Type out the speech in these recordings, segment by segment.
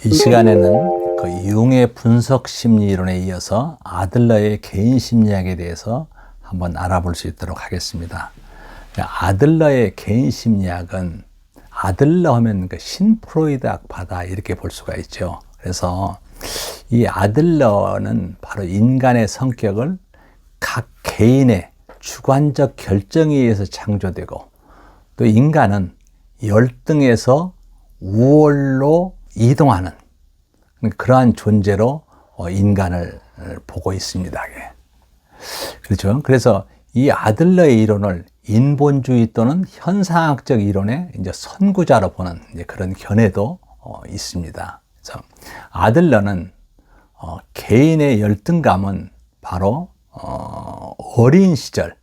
이 시간에는 그 융의 분석 심리 이론에 이어서 아들러의 개인 심리학에 대해서 한번 알아볼 수 있도록 하겠습니다. 아들러의 개인 심리학은 아들러 하면 그 신프로이드 학파다 이렇게 볼 수가 있죠. 그래서 이 아들러는 바로 인간의 성격을 각 개인의 주관적 결정에 의해서 창조되고, 또 인간은 열등에서 우월로 이동하는 그러한 존재로 인간을 보고 있습니다. 그렇죠. 그래서 이 아들러의 이론을 인본주의 또는 현상학적 이론의 이제 선구자로 보는 이제 그런 견해도 있습니다. 그래서 아들러는 개인의 열등감은 바로 어린 시절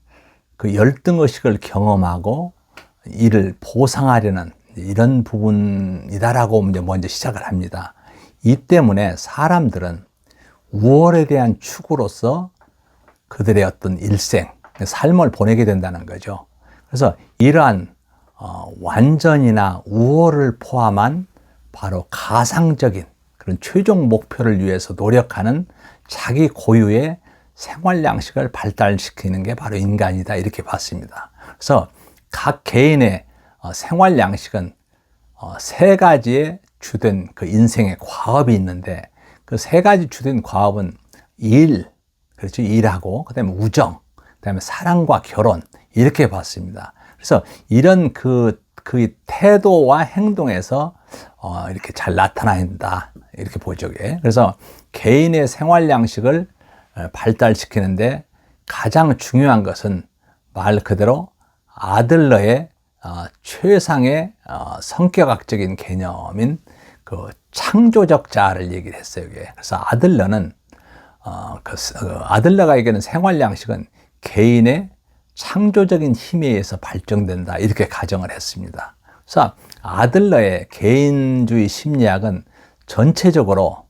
그 열등의식을 경험하고 이를 보상하려는 이런 부분이다라고 먼저 시작을 합니다. 이 때문에 사람들은 우월에 대한 추구로서 그들의 어떤 일생, 삶을 보내게 된다는 거죠. 그래서 이러한 완전이나 우월을 포함한 바로 가상적인 그런 최종 목표를 위해서 노력하는 자기 고유의 생활 양식을 발달시키는 게 바로 인간이다 이렇게 봤습니다. 그래서 각 개인의 생활 양식은 세 가지의 주된 그 인생의 과업이 있는데, 그 세 가지 주된 과업은 일, 그렇죠. 일하고, 그 다음에 우정, 그 다음에 사랑과 결혼, 이렇게 봤습니다. 그래서 이런 그 태도와 행동에서 이렇게 잘 나타난다 이렇게 보죠. 그래서 개인의 생활 양식을 발달시키는데 가장 중요한 것은 말 그대로 아들러의 최상의 성격학적인 개념인 그 창조적 자아를 얘기를 했어요. 그래서 아들러는 아들러가 얘기하는 생활 양식은 개인의 창조적인 힘에 의해서 발전된다 이렇게 가정을 했습니다. 그래서 아들러의 개인주의 심리학은 전체적으로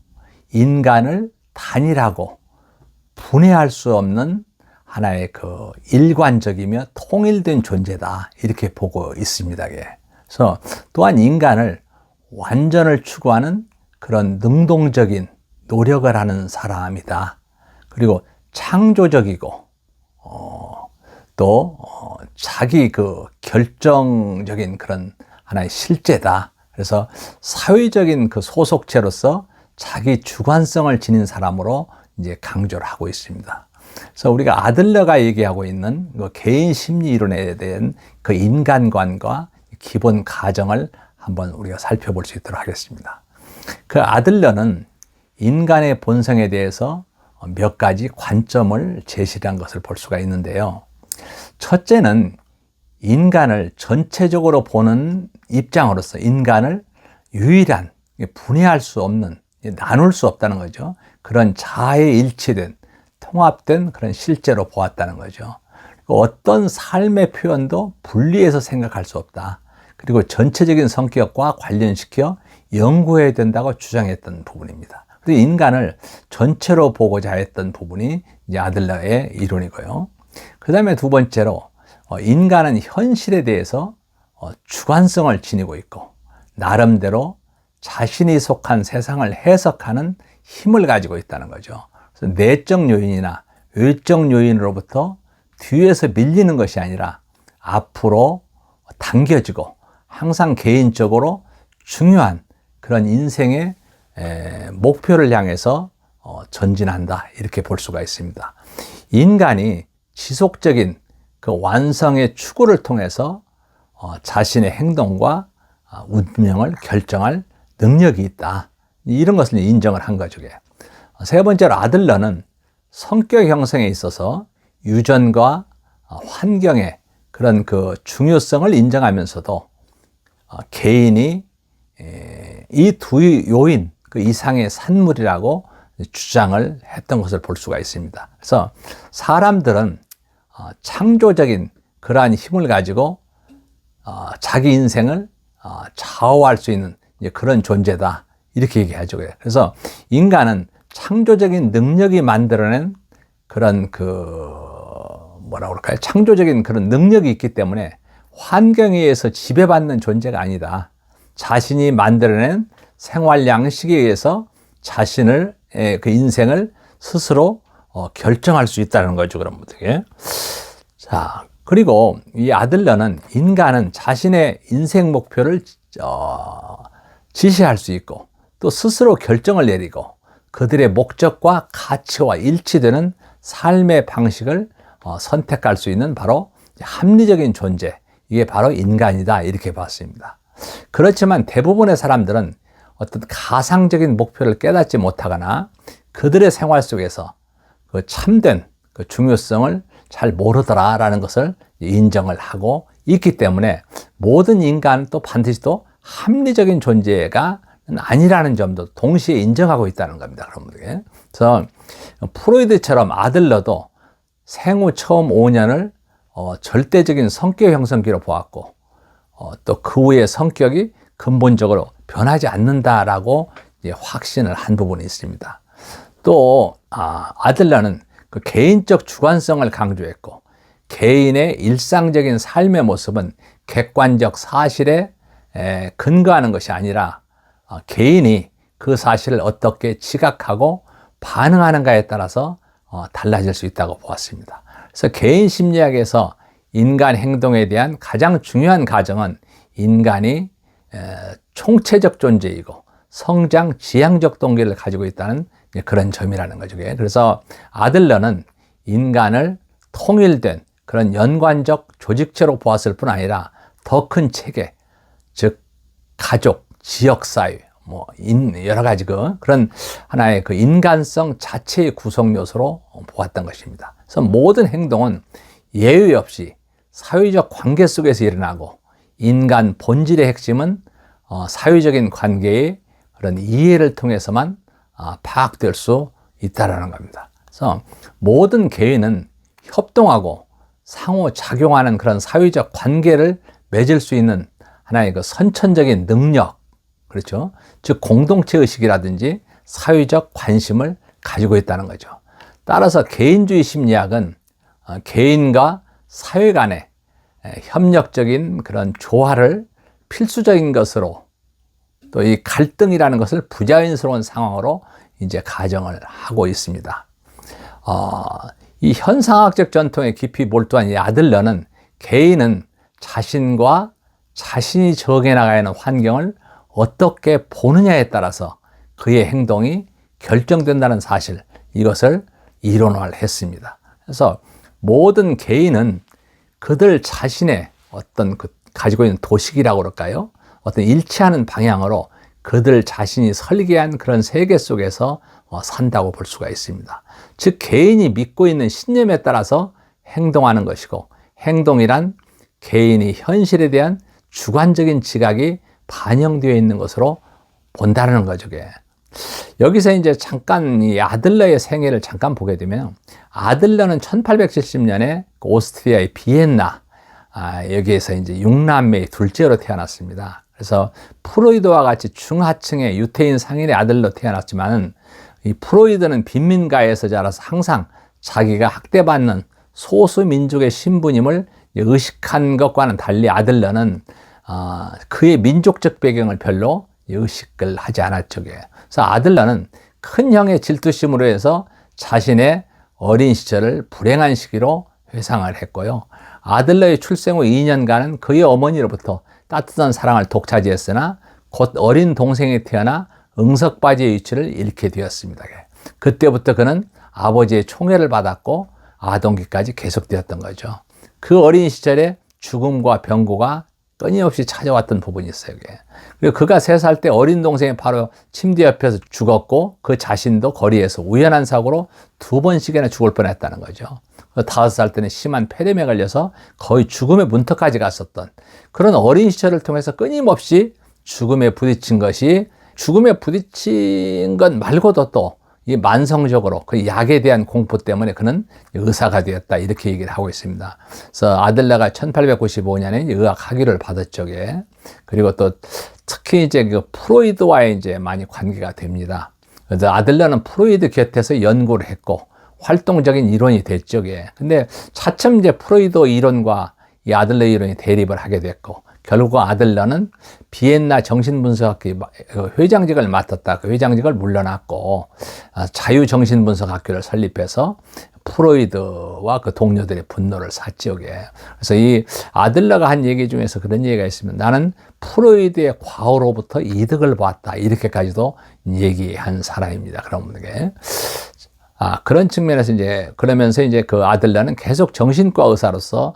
인간을 단일하고 분해할 수 없는 하나의 그 일관적이며 통일된 존재다 이렇게 보고 있습니다. 그래서 또한 인간을 완전을 추구하는 그런 능동적인 노력을 하는 사람이다. 그리고 창조적이고 또 자기 그 결정적인 그런 하나의 실제다. 그래서 사회적인 그 소속체로서 자기 주관성을 지닌 사람으로 이제 강조를 하고 있습니다. 그래서 우리가 아들러가 얘기하고 있는 그 개인 심리 이론에 대한 그 인간관과 기본 가정을 한번 우리가 살펴볼 수 있도록 하겠습니다. 그 아들러는 인간의 본성에 대해서 몇 가지 관점을 제시한 것을 볼 수가 있는데요. 첫째는 인간을 전체적으로 보는 입장으로서 인간을 유일한 분해할 수 없는, 나눌 수 없다는 거죠. 그런 자아에 일치된 통합된 그런 실제로 보았다는 거죠. 어떤 삶의 표현도 분리해서 생각할 수 없다. 그리고 전체적인 성격과 관련시켜 연구해야 된다고 주장했던 부분입니다. 그래서 인간을 전체로 보고자 했던 부분이 이제 아들러의 이론이고요. 그 다음에 두 번째로 인간은 현실에 대해서 주관성을 지니고 있고 나름대로 자신이 속한 세상을 해석하는 힘을 가지고 있다는 거죠. 그래서 내적 요인이나 외적 요인으로부터 뒤에서 밀리는 것이 아니라 앞으로 당겨지고 항상 개인적으로 중요한 그런 인생의 목표를 향해서 전진한다 이렇게 볼 수가 있습니다. 인간이 지속적인 그 완성의 추구를 통해서 자신의 행동과 운명을 결정할 능력이 있다. 이런 것을 인정을 한 거죠. 세 번째로 아들러는 성격 형성에 있어서 유전과 환경의 그런 그 중요성을 인정하면서도 개인이 이 두 요인 그 이상의 산물이라고 주장을 했던 것을 볼 수가 있습니다. 그래서 사람들은 창조적인 그러한 힘을 가지고 자기 인생을 좌우할 수 있는 그런 존재다 이렇게 얘기하죠. 그래서 인간은 창조적인 능력이 만들어낸 그런 창조적인 그런 능력이 있기 때문에 환경에 의해서 지배받는 존재가 아니다. 자신이 만들어낸 생활 양식에 의해서 자신을 그 인생을 스스로 결정할 수 있다는 거죠. 그런 분들에게. 자, 그리고 이 아들러는 인간은 자신의 인생 목표를 지시할 수 있고 또 스스로 결정을 내리고 그들의 목적과 가치와 일치되는 삶의 방식을 선택할 수 있는 바로 합리적인 존재, 이게 바로 인간이다 이렇게 봤습니다. 그렇지만 대부분의 사람들은 어떤 가상적인 목표를 깨닫지 못하거나 그들의 생활 속에서 그 참된 그 중요성을 잘 모르더라라는 것을 인정을 하고 있기 때문에 모든 인간은 또 반드시 또 합리적인 존재가 아니라는 점도 동시에 인정하고 있다는 겁니다. 그런 그래서 프로이드처럼 아들러도 생후 처음 5년을 절대적인 성격 형성기로 보았고 또 그 후에 성격이 근본적으로 변하지 않는다라고 확신을 한 부분이 있습니다. 또 아들러는 그 개인적 주관성을 강조했고 개인의 일상적인 삶의 모습은 객관적 사실에 근거하는 것이 아니라 개인이 그 사실을 어떻게 지각하고 반응하는가에 따라서 달라질 수 있다고 보았습니다. 그래서 개인 심리학에서 인간 행동에 대한 가장 중요한 가정은 인간이 총체적 존재이고 성장 지향적 동기를 가지고 있다는 그런 점이라는 거죠. 그래서 아들러는 인간을 통일된 그런 연관적 조직체로 보았을 뿐 아니라 더 큰 체계, 즉 가족, 지역사회, 여러 가지 그런 하나의 그 인간성 자체의 구성 요소로 보았던 것입니다. 그래서 모든 행동은 예외 없이 사회적 관계 속에서 일어나고 인간 본질의 핵심은 사회적인 관계의 그런 이해를 통해서만 파악될 수 있다는 겁니다. 그래서 모든 개인은 협동하고 상호작용하는 그런 사회적 관계를 맺을 수 있는 하나의 그 선천적인 능력, 그렇죠? 즉 공동체 의식이라든지 사회적 관심을 가지고 있다는 거죠. 따라서 개인주의 심리학은 개인과 사회 간의 협력적인 그런 조화를 필수적인 것으로 또 이 갈등이라는 것을 부자연스러운 상황으로 이제 가정을 하고 있습니다. 이 현상학적 전통에 깊이 몰두한 이 아들러는 개인은 자신과 자신이 적응해나가는 환경을 어떻게 보느냐에 따라서 그의 행동이 결정된다는 사실, 이것을 이론화했습니다. 그래서 모든 개인은 그들 자신의 어떤 가지고 있는 도식이라고 그럴까요? 어떤 일치하는 방향으로 그들 자신이 설계한 그런 세계 속에서 산다고 볼 수가 있습니다. 즉 개인이 믿고 있는 신념에 따라서 행동하는 것이고 행동이란 개인이 현실에 대한 주관적인 지각이 반영되어 있는 것으로 본다는 거죠. 여기서 이제 잠깐 이 아들러의 생애를 잠깐 보게 되면 아들러는 1870년에 오스트리아의 비엔나 여기에서 이제 6남매의 둘째로 태어났습니다. 그래서 프로이드와 같이 중하층의 유태인 상인의 아들로 태어났지만 이 프로이드는 빈민가에서 자라서 항상 자기가 학대받는 소수 민족의 신분임을 의식한 것과는 달리 아들러는 그의 민족적 배경을 별로 의식을 하지 않았죠. 그래서 아들러는 큰 형의 질투심으로 해서 자신의 어린 시절을 불행한 시기로 회상을 했고요. 아들러의 출생 후 2년간은 그의 어머니로부터 따뜻한 사랑을 독차지했으나 곧 어린 동생이 태어나 응석바지의 위치를 잃게 되었습니다. 그때부터 그는 아버지의 총애를 받았고 아동기까지 계속되었던 거죠. 그 어린 시절에 죽음과 병고가 끊임없이 찾아왔던 부분이 있어요. 그리고 그가 3살 때 어린 동생이 바로 침대 옆에서 죽었고 그 자신도 거리에서 우연한 사고로 2번씩이나 죽을 뻔했다는 거죠. 5살 때는 심한 폐렴에 걸려서 거의 죽음의 문턱까지 갔었던 그런 어린 시절을 통해서 끊임없이 죽음에 부딪힌 것 말고도 또 이 만성적으로 그 약에 대한 공포 때문에 그는 의사가 되었다 이렇게 얘기를 하고 있습니다. 그래서 아들러가 1895년에 의학 학위를 받았죠. 그리고 또 특히 이제 그 프로이드와의 이제 많이 관계가 됩니다. 그래서 아들러는 프로이드 곁에서 연구를 했고 활동적인 이론이 됐죠. 근데 차츰 이제 프로이드 이론과 이 아들러 이론이 대립을 하게 됐고 결국 아들러는 비엔나 정신분석학교 회장직을 맡았다. 그 회장직을 물러났고 자유정신분석학교를 설립해서 프로이드와 그 동료들의 분노를 샀죠. 그래서 이 아들러가 한 얘기 중에서 그런 얘기가 있으면 나는 프로이드의 과오로부터 이득을 보았다. 이렇게까지도 얘기한 사람입니다. 그런 분에게. 그런 측면에서 그러면서 그 아들러는 계속 정신과 의사로서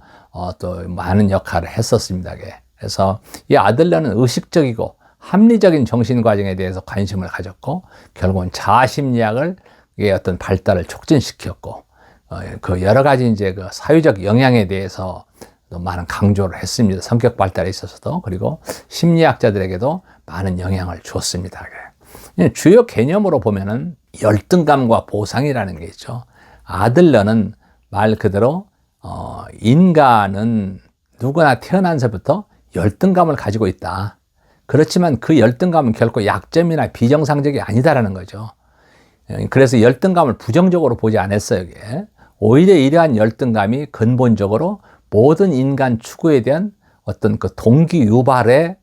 또 많은 역할을 했었습니다. 그래서 이 아들러는 의식적이고 합리적인 정신과정에 대해서 관심을 가졌고, 결국은 자아심리학의 어떤 발달을 촉진시켰고, 그 여러 가지 그 사회적 영향에 대해서 많은 강조를 했습니다. 성격 발달에 있어서도. 그리고 심리학자들에게도 많은 영향을 줬습니다. 주요 개념으로 보면은 열등감과 보상이라는 게 있죠. 아들러는 말 그대로 인간은 누구나 태어난서부터 열등감을 가지고 있다. 그렇지만 그 열등감은 결코 약점이나 비정상적이 아니다라는 거죠. 그래서 열등감을 부정적으로 보지 않았어요. 오히려 이러한 열등감이 근본적으로 모든 인간 추구에 대한 어떤 그 동기 유발의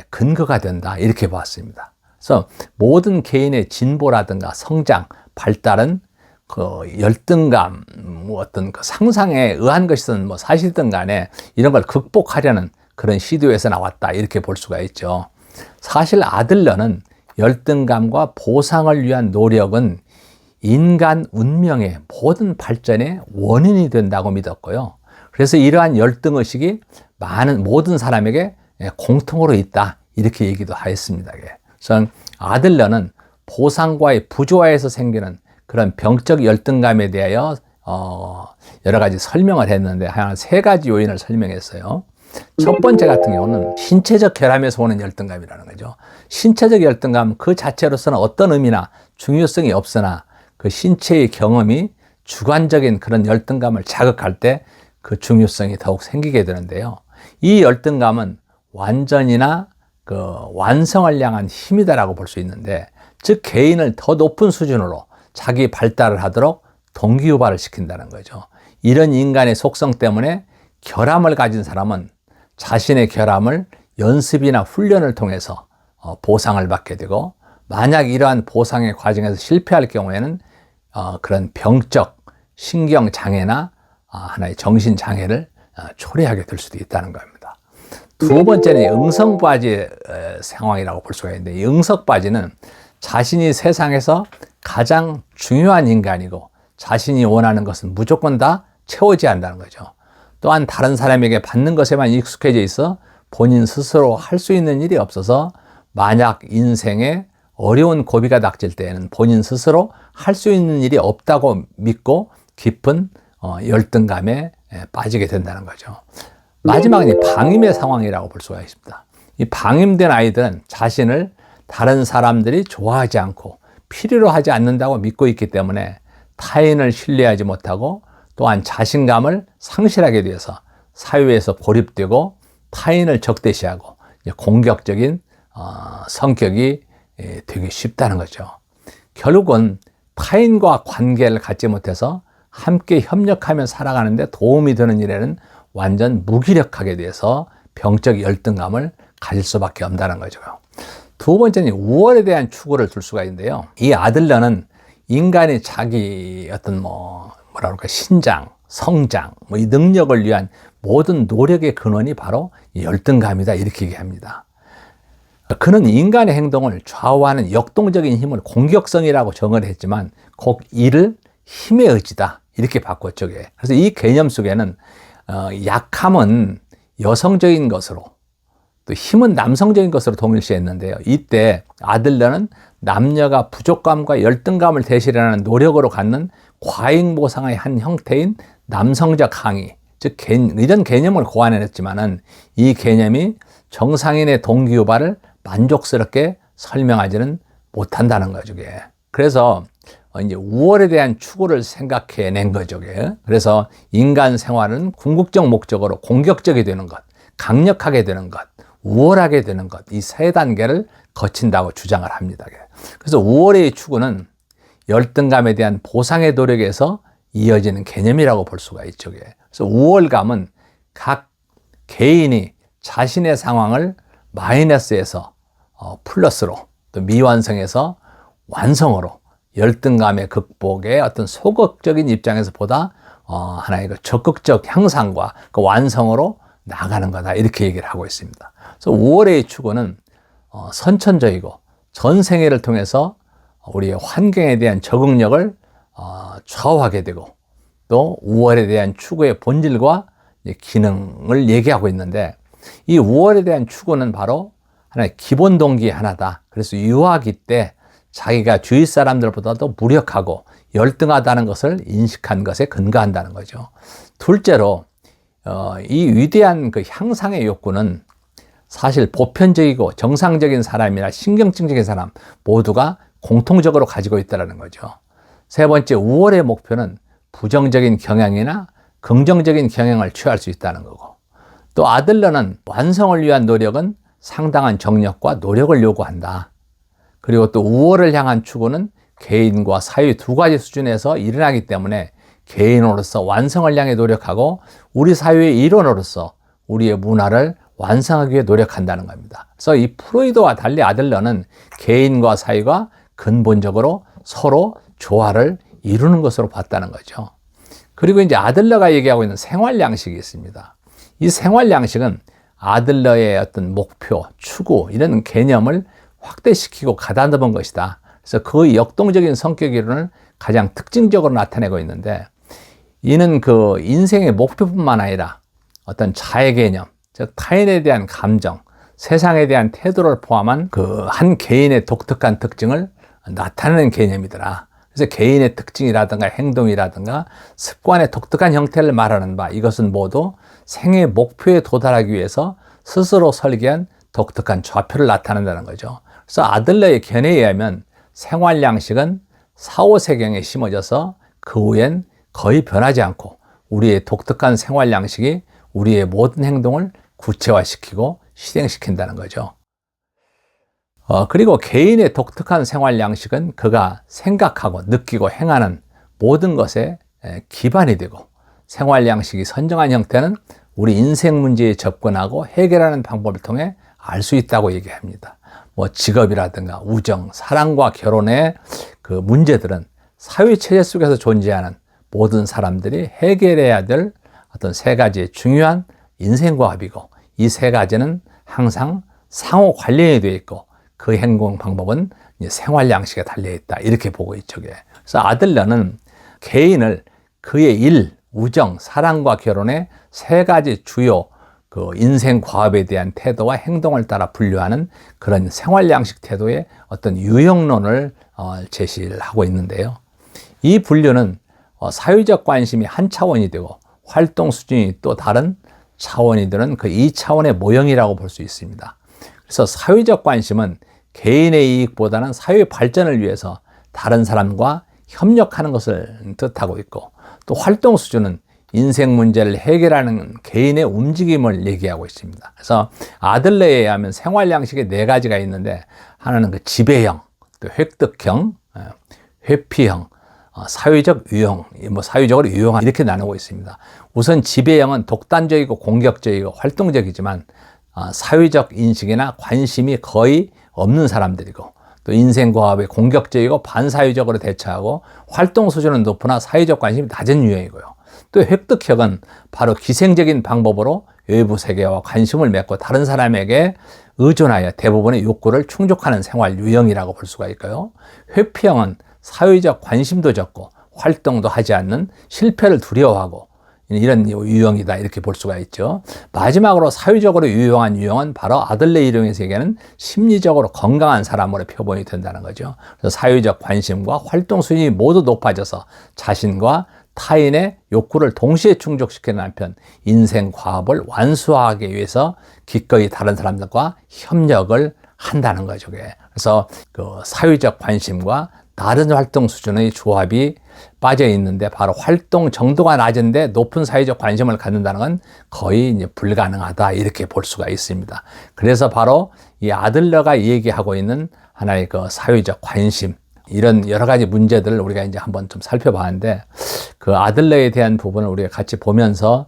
근거가 된다. 이렇게 봤습니다. 그래서 모든 개인의 진보라든가 성장, 발달은 그 열등감, 어떤 그 상상에 의한 것이든 사실이든 간에 이런 걸 극복하려는 그런 시도에서 나왔다. 이렇게 볼 수가 있죠. 사실 아들러는 열등감과 보상을 위한 노력은 인간 운명의 모든 발전의 원인이 된다고 믿었고요. 그래서 이러한 열등의식이 모든 사람에게 공통으로 있다. 이렇게 얘기도 하였습니다. 그래서 아들러는 보상과의 부조화에서 생기는 그런 병적 열등감에 대하여 여러 가지 설명을 했는데 한 3가지 요인을 설명했어요. 첫 번째 같은 경우는 신체적 결함에서 오는 열등감이라는 거죠. 신체적 열등감 그 자체로서는 어떤 의미나 중요성이 없으나 그 신체의 경험이 주관적인 그런 열등감을 자극할 때 그 중요성이 더욱 생기게 되는데요. 이 열등감은 완전이나 그 완성을 향한 힘이다라고 볼 수 있는데, 즉 개인을 더 높은 수준으로 자기 발달을 하도록 동기유발을 시킨다는 거죠. 이런 인간의 속성 때문에 결함을 가진 사람은 자신의 결함을 연습이나 훈련을 통해서 보상을 받게 되고, 만약 이러한 보상의 과정에서 실패할 경우에는 그런 병적 신경장애나 하나의 정신장애를 초래하게 될 수도 있다는 겁니다. 두 번째는 응성바지 상황이라고 볼 수가 있는데, 이 응석바지는 자신이 세상에서 가장 중요한 인간이고 자신이 원하는 것은 무조건 다 채워져야 한다는 거죠. 또한 다른 사람에게 받는 것에만 익숙해져 있어 본인 스스로 할 수 있는 일이 없어서 만약 인생에 어려운 고비가 닥칠 때에는 본인 스스로 할 수 있는 일이 없다고 믿고 깊은 열등감에 빠지게 된다는 거죠. 마지막은 방임의 상황이라고 볼 수가 있습니다. 이 방임된 아이들은 자신을 다른 사람들이 좋아하지 않고 필요로 하지 않는다고 믿고 있기 때문에 타인을 신뢰하지 못하고, 또한 자신감을 상실하게 돼서 사회에서 고립되고 타인을 적대시하고 공격적인 성격이 되기 쉽다는 거죠. 결국은 타인과 관계를 갖지 못해서 함께 협력하며 살아가는데 도움이 되는 일에는 완전 무기력하게 돼서 병적 열등감을 가질 수밖에 없다는 거죠. 두 번째는 우월에 대한 추구를 둘 수가 있는데요. 이 아들러는 인간이 자기 어떤 신장, 성장, 이 능력을 위한 모든 노력의 근원이 바로 열등감이다. 이렇게 얘기합니다. 그는 인간의 행동을 좌우하는 역동적인 힘을 공격성이라고 정의를 했지만 꼭 이를 힘의 의지다. 이렇게 바꿨죠. 그래서 이 개념 속에는 약함은 여성적인 것으로, 또 힘은 남성적인 것으로 동일시했는데요. 이때 아들러는 남녀가 부족감과 열등감을 대신하는 노력으로 갖는 과잉보상의 한 형태인 남성적 항의, 즉 이런 개념을 고안해냈지만은 이 개념이 정상인의 동기유발을 만족스럽게 설명하지는 못한다는 거죠. 그래서 이제 우월에 대한 추구를 생각해낸 거죠. 그래서 인간 생활은 궁극적 목적으로 공격적이 되는 것, 강력하게 되는 것, 우월하게 되는 것, 이 3단계를 거친다고 주장을 합니다. 그래서 우월의 추구는 열등감에 대한 보상의 노력에서 이어지는 개념이라고 볼 수가 있죠. 그래서 우월감은 각 개인이 자신의 상황을 마이너스에서 플러스로, 또 미완성에서 완성으로, 열등감의 극복의 어떤 소극적인 입장에서 보다 하나의 그 적극적 향상과 그 완성으로 나가는 거다, 이렇게 얘기를 하고 있습니다. 그래서 5월의 추구는 선천적이고 전생애를 통해서 우리의 환경에 대한 적응력을 좌우하게 되고, 또 5월에 대한 추구의 본질과 기능을 얘기하고 있는데, 이 5월에 대한 추구는 바로 하나의 기본 동기의 하나다. 그래서 유아기 때 자기가 주위 사람들보다도 무력하고 열등하다는 것을 인식한 것에 근거한다는 거죠. 둘째로 이 위대한 그 향상의 욕구는 사실 보편적이고 정상적인 사람이나 신경증적인 사람 모두가 공통적으로 가지고 있다는 거죠. 세 번째, 5월의 목표는 부정적인 경향이나 긍정적인 경향을 취할 수 있다는 거고, 또 아들러는 완성을 위한 노력은 상당한 정력과 노력을 요구한다. 그리고 또 5월을 향한 추구는 개인과 사회 두 가지 수준에서 일어나기 때문에 개인으로서 완성을 향해 노력하고, 우리 사회의 일원으로서 우리의 문화를 완성하기 위해 노력한다는 겁니다. 그래서 이 프로이드와 달리 아들러는 개인과 사회가 근본적으로 서로 조화를 이루는 것으로 봤다는 거죠. 그리고 이제 아들러가 얘기하고 있는 생활 양식이 있습니다. 이 생활 양식은 아들러의 어떤 목표, 추구, 이런 개념을 확대시키고 가다듬은 것이다. 그래서 그 역동적인 성격 이론을 가장 특징적으로 나타내고 있는데, 이는 그 인생의 목표뿐만 아니라 어떤 자의 개념, 즉 타인에 대한 감정, 세상에 대한 태도를 포함한 그 한 개인의 독특한 특징을 나타내는 개념이더라. 그래서 개인의 특징이라든가 행동이라든가 습관의 독특한 형태를 말하는 바, 이것은 모두 생애 목표에 도달하기 위해서 스스로 설계한 독특한 좌표를 나타낸다는 거죠. 그래서 아들러의 견해에 의하면 생활 양식은 사후세경에 심어져서 그 후엔 거의 변하지 않고, 우리의 독특한 생활 양식이 우리의 모든 행동을 구체화시키고 실행시킨다는 거죠. 그리고 개인의 독특한 생활 양식은 그가 생각하고 느끼고 행하는 모든 것에 기반이 되고, 생활 양식이 선정한 형태는 우리 인생 문제에 접근하고 해결하는 방법을 통해 알 수 있다고 얘기합니다. 뭐 직업이라든가 우정, 사랑과 결혼의 그 문제들은 사회 체제 속에서 존재하는 모든 사람들이 해결해야 될 어떤 세 가지의 중요한 인생 과업이고, 이 세 가지는 항상 상호 관련이 되어 있고, 그 행동 방법은 생활 양식에 달려 있다, 이렇게 보고 있죠. 그래서 아들러는 개인을 그의 일, 우정, 사랑과 결혼의 세 가지 주요 그 인생 과업에 대한 태도와 행동을 따라 분류하는 그런 생활 양식 태도의 어떤 유형론을 제시를 하고 있는데요. 이 분류는 사회적 관심이 한 차원이 되고 활동 수준이 또 다른 차원이 되는 그 2차원의 모형이라고 볼 수 있습니다. 그래서 사회적 관심은 개인의 이익보다는 사회 발전을 위해서 다른 사람과 협력하는 것을 뜻하고 있고, 또 활동 수준은 인생 문제를 해결하는 개인의 움직임을 얘기하고 있습니다. 그래서 아들러에 의하면 생활 양식의 네 가지가 있는데, 하나는 그 지배형, 또 획득형, 회피형, 사회적 유형, 뭐 사회적으로 유용한, 이렇게 나누고 있습니다. 우선 지배형은 독단적이고 공격적이고 활동적이지만 사회적 인식이나 관심이 거의 없는 사람들이고, 또 인생 과업에 공격적이고 반사회적으로 대처하고 활동 수준은 높으나 사회적 관심이 낮은 유형이고요. 또 획득형은 바로 기생적인 방법으로 외부 세계와 관심을 맺고 다른 사람에게 의존하여 대부분의 욕구를 충족하는 생활 유형이라고 볼 수가 있고요. 회피형은 사회적 관심도 적고 활동도 하지 않는 실패를 두려워하고 이런 유형이다, 이렇게 볼 수가 있죠. 마지막으로 사회적으로 유용한 유형은 바로 아들러 이론의 세계는 심리적으로 건강한 사람으로 표본이 된다는 거죠. 그래서 사회적 관심과 활동 수준이 모두 높아져서 자신과 타인의 욕구를 동시에 충족시키는 한편 인생 과업을 완수하기 위해서 기꺼이 다른 사람들과 협력을 한다는 거죠. 그래서 그 사회적 관심과 다른 활동 수준의 조합이 빠져 있는데, 바로 활동 정도가 낮은데 높은 사회적 관심을 갖는다는 건 거의 이제 불가능하다, 이렇게 볼 수가 있습니다. 그래서 바로 이 아들러가 얘기하고 있는 하나의 그 사회적 관심, 이런 여러 가지 문제들을 우리가 이제 한번 좀 살펴봤는데, 그 그 아들러에 대한 부분을 우리가 같이 보면서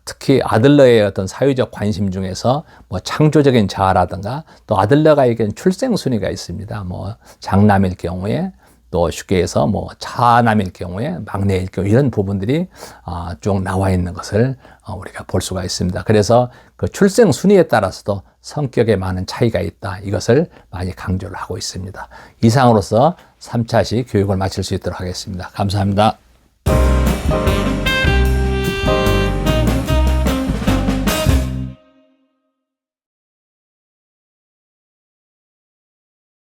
특히 아들러의 어떤 사회적 관심 중에서 뭐 창조적인 자아라든가 또 아들러가에게는 출생 순위가 있습니다. 뭐 장남일 경우에 또 쉽게 해서 뭐 차남일 경우에 막내일 경우 이런 부분들이 쭉 나와 있는 것을 우리가 볼 수가 있습니다. 그래서 그 출생 순위에 따라서도 성격에 많은 차이가 있다. 이것을 많이 강조를 하고 있습니다. 이상으로서 3차시 교육을 마칠 수 있도록 하겠습니다. 감사합니다.